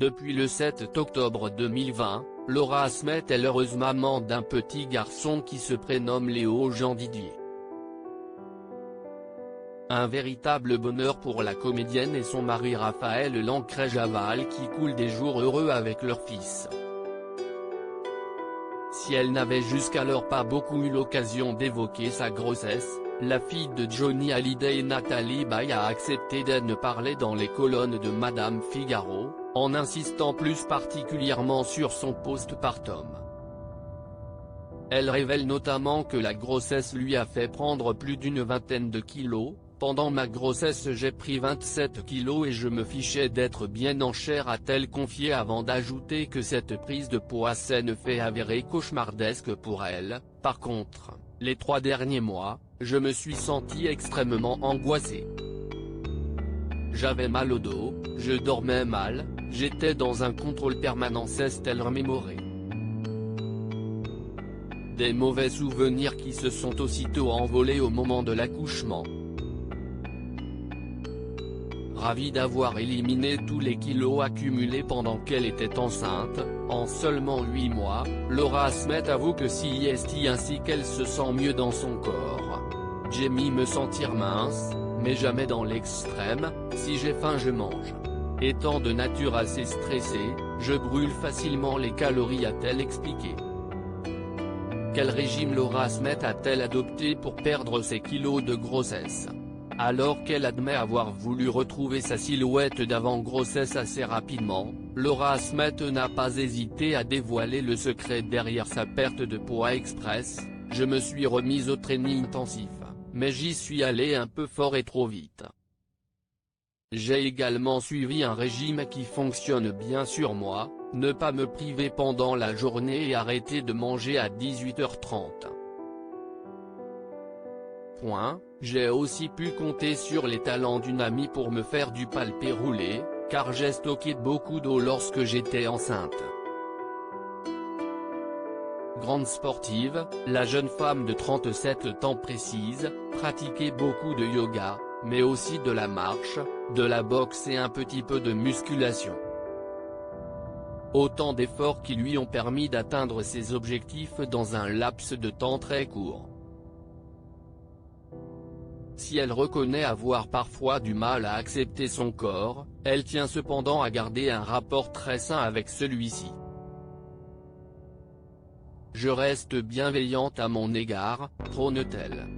Depuis le 7 octobre 2020, Laura Smet est l'heureuse maman d'un petit garçon qui se prénomme Léo Jean Didier. Un véritable bonheur pour la comédienne et son mari Raphaël Lancret-Javal qui coulent des jours heureux avec leur fils. Si elle n'avait jusqu'alors pas beaucoup eu l'occasion d'évoquer sa grossesse, la fille de Johnny Hallyday Nathalie Baye a accepté d'en parler dans les colonnes de Madame Figaro, en insistant plus particulièrement sur son postpartum. Elle révèle notamment que la grossesse lui a fait prendre plus d'une vingtaine de kilos. Pendant ma grossesse j'ai pris 27 kilos et je me fichais d'être bien en chair, a-t-elle confié avant d'ajouter que cette prise de poids s'est ne fait avérée cauchemardesque pour elle. Par contre, les 3 derniers mois, je me suis sentie extrêmement angoissée. J'avais mal au dos, je dormais mal, j'étais dans un contrôle permanent, s'est-elle remémorée. Des mauvais souvenirs qui se sont aussitôt envolés au moment de l'accouchement. Ravie d'avoir éliminé tous les kilos accumulés pendant qu'elle était enceinte, en seulement 8 mois, Laura Smet avoue que si est ainsi qu'elle se sent mieux dans son corps. J'aime me sentir mince, mais jamais dans l'extrême, si j'ai faim je mange. Étant de nature assez stressée, je brûle facilement les calories, a-t-elle expliqué. Quel régime Laura Smet a-t-elle adopté pour perdre ses kilos de grossesse? Alors qu'elle admet avoir voulu retrouver sa silhouette d'avant-grossesse assez rapidement, Laura Smet n'a pas hésité à dévoiler le secret derrière sa perte de poids express. Je me suis remise au training intensif, mais j'y suis allée un peu fort et trop vite. J'ai également suivi un régime qui fonctionne bien sur moi, ne pas me priver pendant la journée et arrêter de manger à 18h30. J'ai aussi pu compter sur les talents d'une amie pour me faire du palpé roulé, car j'ai stocké beaucoup d'eau lorsque j'étais enceinte. Grande sportive, la jeune femme de 37 ans précise, pratiquait beaucoup de yoga, mais aussi de la marche, de la boxe et un petit peu de musculation. Autant d'efforts qui lui ont permis d'atteindre ses objectifs dans un laps de temps très court. Si elle reconnaît avoir parfois du mal à accepter son corps, elle tient cependant à garder un rapport très sain avec celui-ci. Je reste bienveillante à mon égard, prône-t-elle.